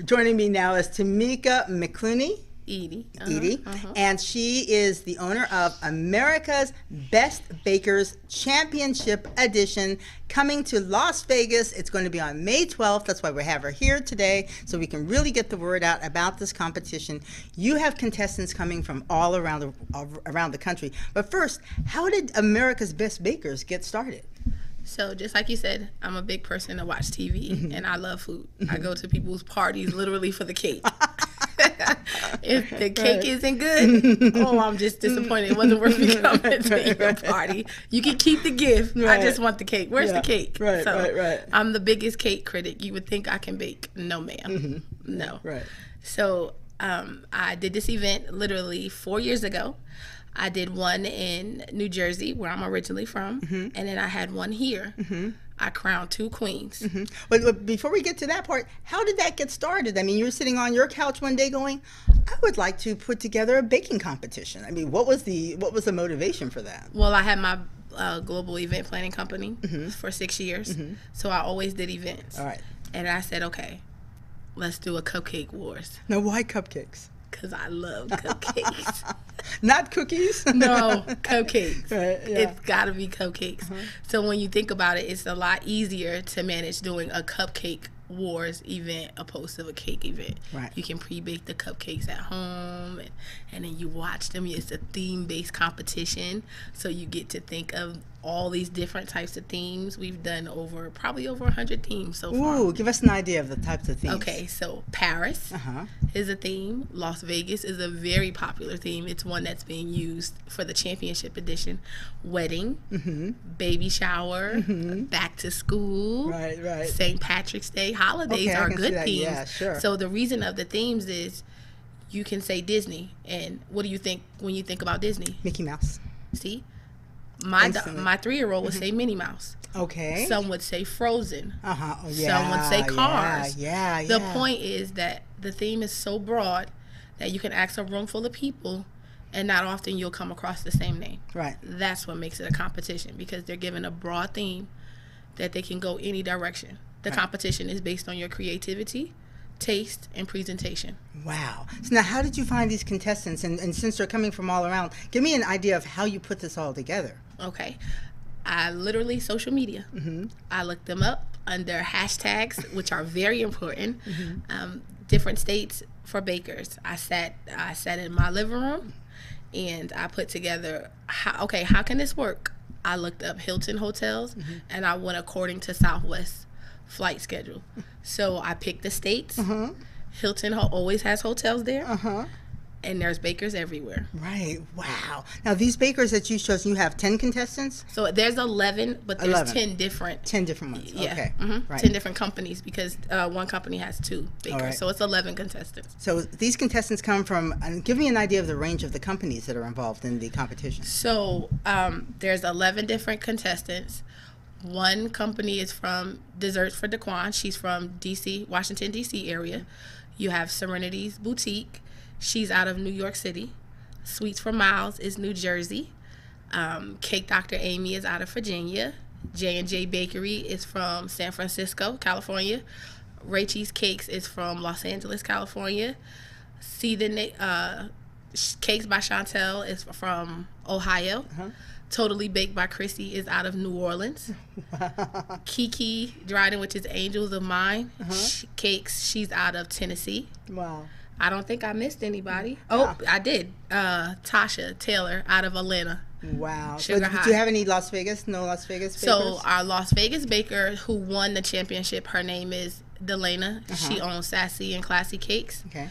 Joining me now is Tamika McCluney. Eaddy. And she is the owner of America's Best Bakers Championship Edition, coming to Las Vegas. It's going to be on May 12th. That's why we have her here today, so we can really get the word out about this competition. You have contestants coming from all around the country. But first, how did America's Best Bakers get started? So just like you said, I'm a big person to watch TV, and I love food. I go to people's parties literally for the cake. If the cake isn't good, I'm just disappointed. It wasn't worth me coming to your party. You can keep the gift. I just want the cake. Where's the cake? Right. I'm the biggest cake critic. You would think I can bake. No, ma'am. No. Right. So I did this event literally 4 years ago. I did one in New Jersey, where I'm originally from, and then I had one here. I crowned 2 queens. But before we get to that part, how did that get started? I mean, you were sitting on your couch one day going, I would like to put together a baking competition. I mean, what was the motivation for that? Well, I had my global event planning company for 6 years, so I always did events. All right. And I said, okay, let's do a cupcake wars. Now, why cupcakes? Because I love cupcakes. Not cookies? No, cupcakes. Right, yeah. It's got to be cupcakes. So when you think about it, it's a lot easier to manage doing a cupcake wars event opposed to a cake event. Right. You can pre-bake the cupcakes at home, and then you watch them. It's a theme-based competition, so you get to think of all these different types of themes. We've done probably over 100 themes so far. Ooh, give us an idea of the types of themes. Okay, so Paris is a theme. Las Vegas is a very popular theme. It's one that's being used for the championship edition. Wedding, baby shower, back to school, right. St. Patrick's Day. Holidays are good themes. Yeah, sure. So the reason of the themes is you can say Disney, and what do you think when you think about Disney? Mickey Mouse. See? My 3-year-old would say Minnie Mouse. Okay. Some would say Frozen. Oh, yeah. Some would say Cars. Yeah. The point is that the theme is so broad that you can ask a room full of people, and not often you'll come across the same name. Right. That's what makes it a competition, because they're given a broad theme that they can go any direction. The competition is based on your creativity, taste, and presentation. Wow. So now, how did you find these contestants? And since they're coming from all around, give me an idea of how you put this all together. Okay. I literally social media. I looked them up under hashtags, which are very important. Different states for bakers. I sat in my living room, and I put together, how can this work? I looked up Hilton hotels, and I went according to Southwest flight schedule. So I picked the states. Hilton always has hotels there. And there's bakers everywhere. Right. Wow. Now, these bakers that you chose, you have 10 contestants? So there's 11, but there's 11. 10 different. 10 different ones. Yeah. Okay. Right. 10 different companies, because one company has 2 bakers. Right. So it's 11 contestants. So these contestants come from, give me an idea of the range of the companies that are involved in the competition. So there's 11 different contestants. One company is from Desserts for Daquan. She's from D.C., Washington, D.C. area. You have Serenity's Boutique. She's out of New York City. Sweets for Miles is New Jersey. Cake Dr. Amy is out of Virginia. J&J Bakery is from San Francisco, California. Rikki's Cakes is from Los Angeles, California. Cakes by Chantel is from Ohio. Totally Baked by Chrissy is out of New Orleans. Kiki Dryden, which is Angels of Mine Cakes, she's out of Tennessee. Wow. I don't think I missed anybody. Oh, I did. Tasha Taylor out of Atlanta. Wow. Sugar So, High. do you have any Las Vegas? No Las Vegas bakers? So our Las Vegas baker who won the championship, her name is Delana. She owns Sassy and Classy Cakes. Okay.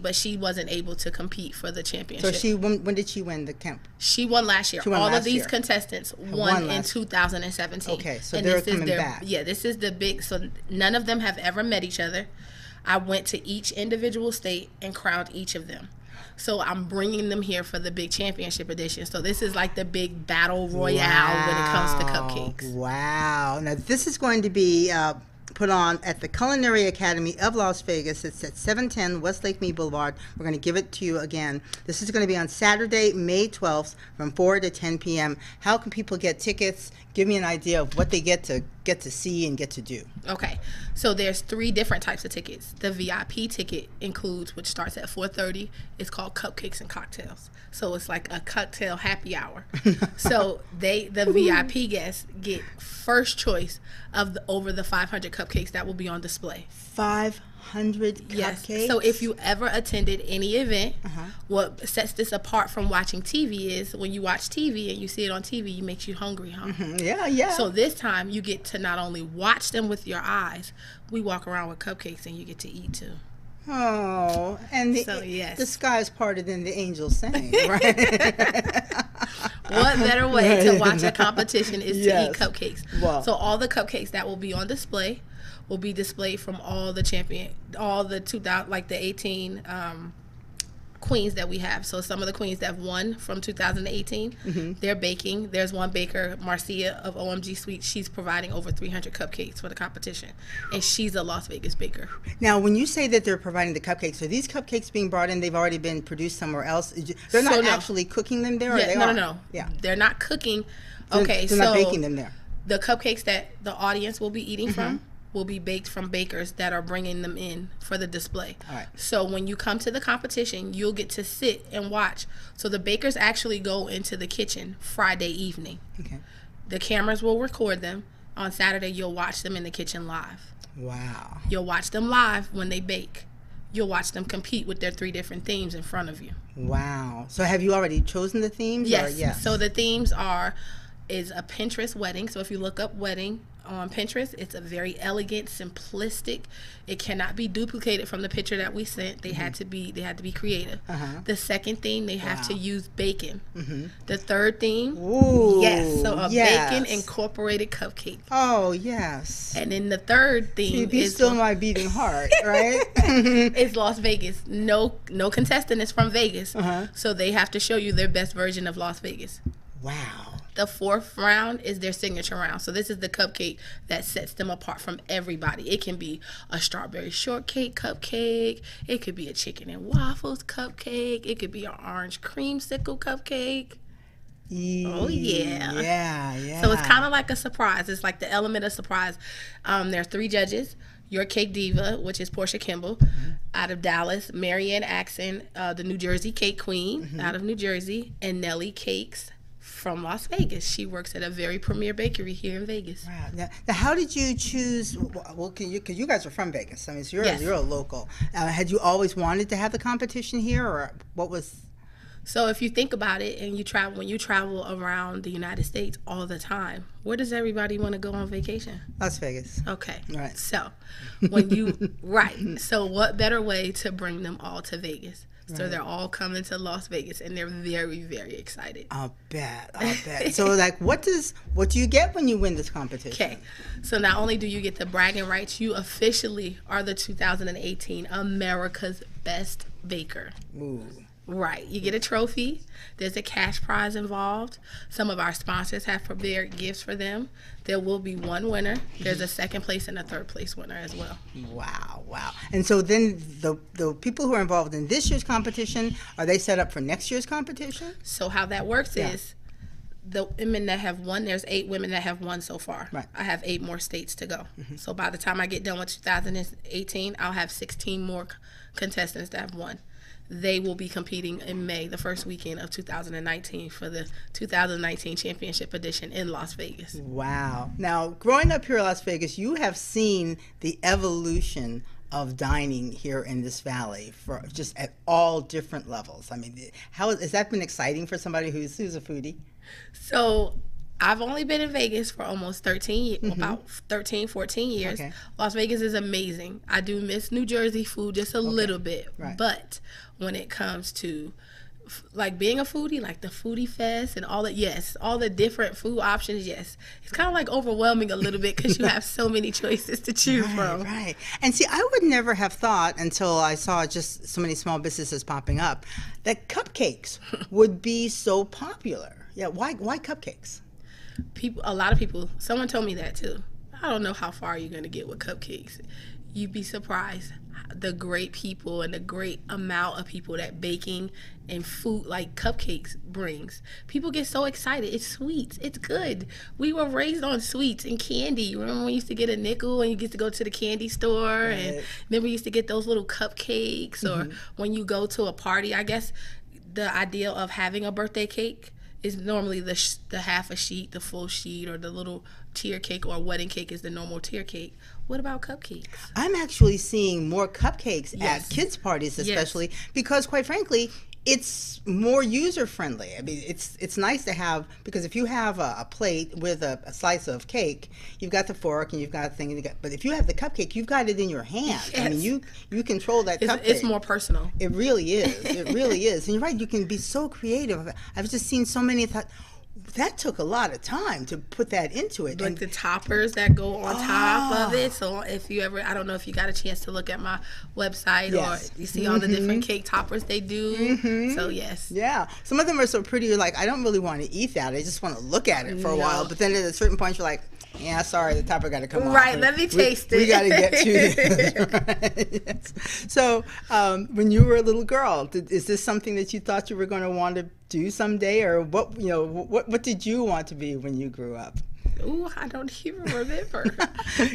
But she wasn't able to compete for the championship. So when did she win the camp? She won last year. She won All last of these year. contestants Won won in last- 2017. Okay, so And they're this is coming back. Yeah, this is the big. So none of them have ever met each other. I went to each individual state and crowned each of them. So I'm bringing them here for the big championship edition. So this is like the big battle royale when it comes to cupcakes. Wow. Now, this is going to be put on at the Culinary Academy of Las Vegas. It's at 710 West Lake Mead Boulevard. We're going to give it to you again. This is going to be on Saturday, May 12th from 4 to 10 p.m. How can people get tickets? Give me an idea of what they get to see and get to do. Okay, so there's 3 different types of tickets. The VIP ticket includes, which starts at 4:30. It's called Cupcakes and Cocktails. So it's like a cocktail happy hour. So the VIP guests get first choice of over the 500 cupcakes that will be on display. 500 Yes. cupcakes? So if you ever attended any event, what sets this apart from watching TV is when you watch TV and you see it on TV, it makes you hungry, huh? Yeah. So this time you get to not only watch them with your eyes, we walk around with cupcakes and you get to eat too. Oh, and So, yes. the sky is parted than the angels sang, right? What better way to watch a competition is to Yes. eat cupcakes. Wow. So all the cupcakes that will be on display will be displayed from all the 2000, like the 18 queens that we have. So some of the queens that have won from 2018, they're baking. There's one baker, Marcia of OMG Sweets. She's providing over 300 cupcakes for the competition, and she's a Las Vegas baker. Now, when you say that they're providing the cupcakes, are these cupcakes being brought in? They've already been produced somewhere else? They're not No. actually cooking them there? Or they No, are? no. Yeah. They're not cooking. They're- Okay, they're so not baking them there. the cupcakes that the audience will be eating from will be baked from bakers that are bringing them in for the display. All right. So when you come to the competition, you'll get to sit and watch. So the bakers actually go into the kitchen Friday evening. Okay. The cameras will record them. On Saturday, you'll watch them in the kitchen live. Wow. You'll watch them live when they bake. You'll watch them compete with their 3 different themes in front of you. Wow. So have you already chosen the themes? Yes. Or yes. So the themes is a Pinterest wedding. So if you look up wedding on Pinterest, it's a very elegant, simplistic. It cannot be duplicated from the picture that we sent. They had to be creative. The second theme, they have to use bacon. The third theme, Ooh, yes, so a yes. bacon incorporated cupcake. Oh, yes. And then the third theme Be is still my beating heart, right? it's Las Vegas. No contestant is from Vegas, so they have to show you their best version of Las Vegas. Wow. The 4th round is their signature round. So this is the cupcake that sets them apart from everybody. It can be a strawberry shortcake cupcake. It could be a chicken and waffles cupcake. It could be an orange creamsicle cupcake. Oh, yeah. Yeah. So it's kind of like a surprise. It's like the element of surprise. There are 3 judges. Your Cake Diva, which is Portia Kimball, out of Dallas. Marianne Axon, the New Jersey Cake Queen, out of New Jersey. And Nellie Cakes from Las Vegas. She works at a very premier bakery here in Vegas. Wow. Now, how did you choose? Well, because you guys are from Vegas. I mean, so Yes. you're a local. Had you always wanted to have the competition here, or what was? So if you think about it, and when you travel around the United States all the time, where does everybody want to go on vacation? Las Vegas. Okay. Right. So when you So what better way to bring them all to Vegas? So they're all coming to Las Vegas, and they're very, very excited. I'll bet. So, like, what do you get when you win this competition? Okay, so not only do you get the bragging rights, you officially are the 2018 America's Best Baker. Ooh. Right, you get a trophy. There's a cash prize involved. Some of our sponsors have prepared gifts for them. There will be one winner. There's a 2nd place and a 3rd place winner as well. Wow. And so then the people who are involved in this year's competition, are they set up for next year's competition? So how that works is the women that have won, there's 8 women that have won so far. Right. I have 8 more states to go. So by the time I get done with 2018, I'll have 16 more contestants that have won. They will be competing in May, the first weekend of 2019, for the 2019 championship edition in Las Vegas. Wow. Now, growing up here in Las Vegas, you have seen the evolution of dining here in this valley for just at all different levels. I mean, how has that been exciting for somebody who's a foodie? So I've only been in Vegas for almost 13, about 13, 14 years. Okay. Las Vegas is amazing. I do miss New Jersey food just a little bit. Right. But when it comes to like being a foodie, like the foodie fest and all that, yes, all the different food options, yes. It's kind of like overwhelming a little bit because you have so many choices to choose from. Right. And see, I would never have thought until I saw just so many small businesses popping up that cupcakes would be so popular. Yeah, why cupcakes? A lot of people, someone told me that too. I don't know how far you're going to get with cupcakes. You'd be surprised the great people and the great amount of people that baking and food like cupcakes brings. People get so excited. It's sweets. It's good. We were raised on sweets and candy. Remember when we used to get a nickel and you get to go to the candy store? Right. And then we used to get those little cupcakes. Or when you go to a party, I guess the idea of having a birthday cake is normally the half a sheet, the full sheet, or the little tier cake, or a wedding cake is the normal tier cake. What about cupcakes? I'm actually seeing more cupcakes Yes. at kids' parties, Yes. especially because, quite frankly, it's more user friendly. I mean, it's nice to have, because if you have a plate with a slice of cake, you've got the fork and you've got a thing. But if you have the cupcake, you've got it in your hand. I mean, Yes. you control that cupcake. It's more personal. It really is. It really is. And you're right. You can be so creative. I've just seen so many. That took a lot of time to put that into it. Like the toppers that go on top of it. So if you ever, I don't know if you got a chance to look at my website, Yes. or you see all the different cake toppers they do. So yes. Yeah, some of them are so pretty. You're like, I don't really want to eat that. I just want to look at it for a while. But then at a certain point, you're like, yeah, sorry, the topper got to come off. Right, let me taste it. We got to get to this. Right? Yes. So, when you were a little girl, is this something that you thought you were going to want to do someday, or what? You know, what did you want to be when you grew up? Ooh, I don't even remember.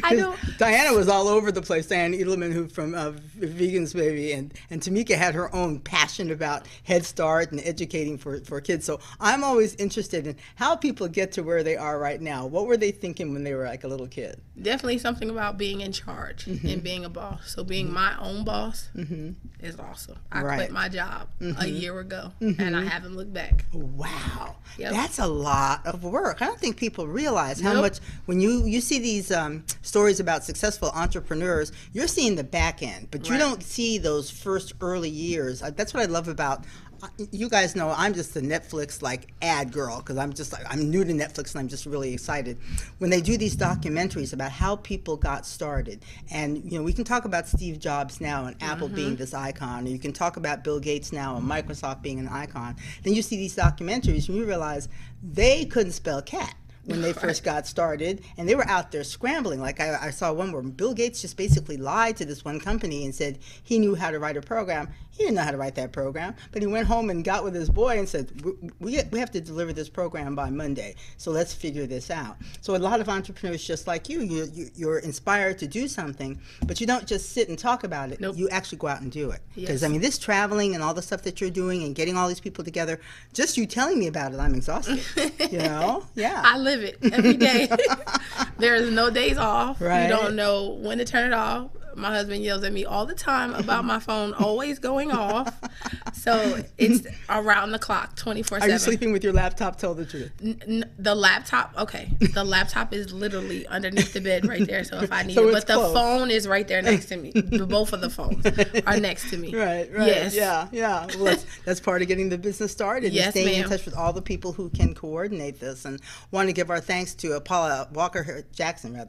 I don't. Diana was all over the place. Diana Edelman, who from Vegans Baby, and Tamika had her own passion about Head Start and educating for kids. So I'm always interested in how people get to where they are right now. What were they thinking when they were like a little kid? Definitely something about being in charge and being a boss. So being my own boss is awesome. I quit my job a year ago, and I haven't looked back. Wow, Yep. that's a lot of work. I don't think people realize how much, when you see these stories about successful entrepreneurs, you're seeing the back end, but you don't see those first early years. That's what I love about, you guys know I'm just the Netflix ad girl, because I'm new to Netflix and I'm just really excited when they do these documentaries about how people got started. And we can talk about Steve Jobs now and Apple being this icon, or you can talk about Bill Gates now and Microsoft being an icon. Then you see these documentaries and you realize they couldn't spell cat when they first got started, and they were out there scrambling. Like I saw one where Bill Gates just basically lied to this one company and said he knew how to write a program. He didn't know how to write that program, but he went home and got with his boy and said, we have to deliver this program by Monday, so let's figure this out. So a lot of entrepreneurs just like you're inspired to do something, but you don't just sit and talk about it. Nope. You actually go out and do it. Because Yes. this traveling and all the stuff that you're doing and getting all these people together, just you telling me about it, I'm exhausted. Yeah. I live it every day. There is no days off. Right. You don't know when to turn it off. My husband yells at me all the time about my phone always going off. So it's around the clock, 24/7. Are you sleeping with your laptop? Tell the truth. The laptop, okay. The laptop is literally underneath the bed right there. So if I need So it, it's but the close. phone is right there next to me. Both of the phones are next to me. Right. Yes. Yeah. Well, that's part of getting the business started. Yes, and staying in ma'am. touch with all the people who can coordinate this. And want to give our thanks to Paula Jackson,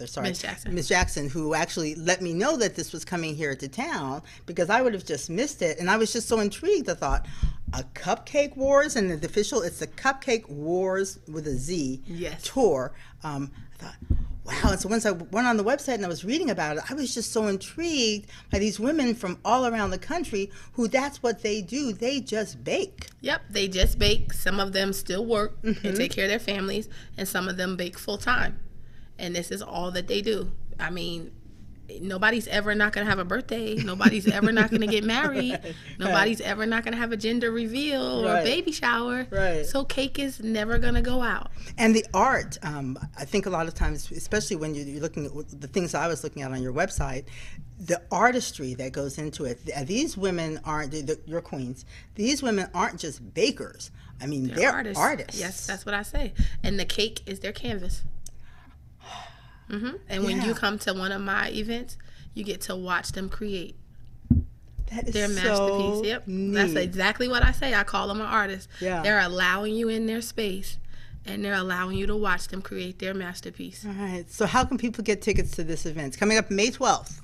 Miss Jackson, who actually let me know that this was coming here to town, because I would have just missed it. And I was just so intrigued. I thought, a Cupcake Wars, and it's the Cupcake Wars with a Z Yes. tour. I thought, wow. And so once I went on the website and I was reading about it, I was just so intrigued by these women from all around the country who that's what they do. They just bake. Yep, they just bake. Some of them still work and take care of their families, and some of them bake full time. And this is all that they do. I mean, nobody's ever not going to have a birthday. Nobody's ever not going to get married. Right. Nobody's ever not going to have a gender reveal or Right. a baby shower. Right. So cake is never going to go out. And the art, I think a lot of times, especially when you're looking at the things I was looking at on your website, the artistry that goes into it. These women aren't, your queens, these women aren't just bakers. I mean, they're artists. Yes, that's what I say. And the cake is their canvas. And when you come to one of my events, you get to watch them create That is their so masterpiece. Yep, neat. that's exactly what I say. I call them an artist. Yeah. They're allowing you in their space, and they're allowing you to watch them create their masterpiece. All right. So how can people get tickets to this event? It's coming up May 12th.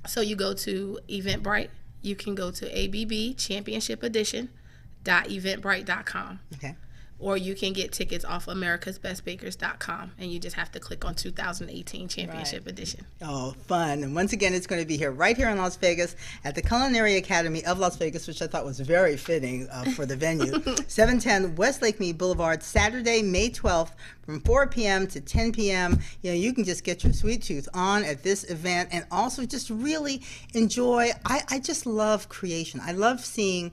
So you go to Eventbrite. You can go to ABB Championship Edition.eventbrite.com. Okay. Or you can get tickets off americasbestbakers.com, and you just have to click on 2018 Championship Edition. Oh, fun. And once again, it's going to be here, right here in Las Vegas at the Culinary Academy of Las Vegas, which I thought was very fitting for the venue. 710 West Lake Mead Boulevard, Saturday, May 12th, from 4 p.m. to 10 p.m. You know, you can just get your sweet tooth on at this event and also just really enjoy. I just love creation. I love seeing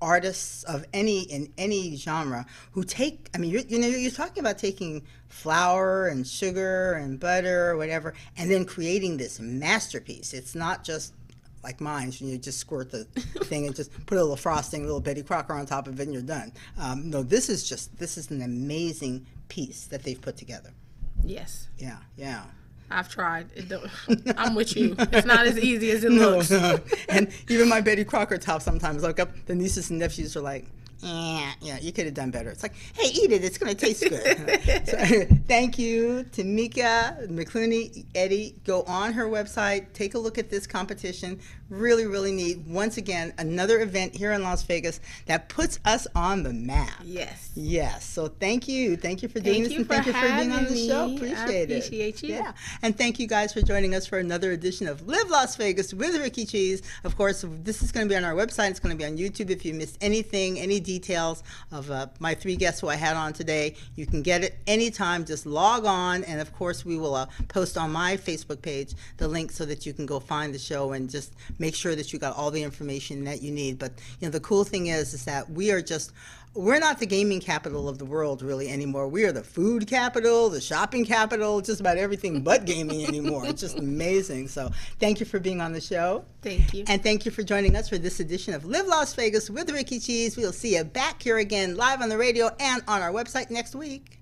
artists of in any genre who take, I mean, you're talking about taking flour and sugar and butter or whatever and then creating this masterpiece. It's not just like mine, you just squirt the thing and just put a little frosting, a little Betty Crocker on top of it and you're done. No, this is an amazing piece that they've put together. Yes. Yeah, yeah. I've tried. I'm with you. It's not as easy as it looks. No. And even my Betty Crocker top sometimes, look up, the nieces and nephews are like, yeah, you could have done better. It's like, hey, eat it. It's going to taste good. So, thank you, Tamika, McCluney, Eaddy. Go on her website. Take a look at this competition. Really, really neat. Once again, another event here in Las Vegas that puts us on the map. Yes. Yes. So thank you. Thank you for doing this. And thank you for being on the show. Appreciate it. I appreciate you. Yeah. And thank you guys for joining us for another edition of Live Las Vegas with Rikki Cheese. Of course, this is going to be on our website. It's going to be on YouTube. If you missed anything, any details of my 3 guests who I had on today, you can get it anytime. Just log on. And of course, we will post on my Facebook page the link so that you can go find the show and just make sure that you got all the information that you need. But you know, the cool thing is that we're not the gaming capital of the world really anymore. We are the food capital, the shopping capital, just about everything but gaming anymore. It's just amazing. So thank you for being on the show. Thank you. And thank you for joining us for this edition of Live Las Vegas with Rikki Cheese. We'll see you back here again live on the radio and on our website next week.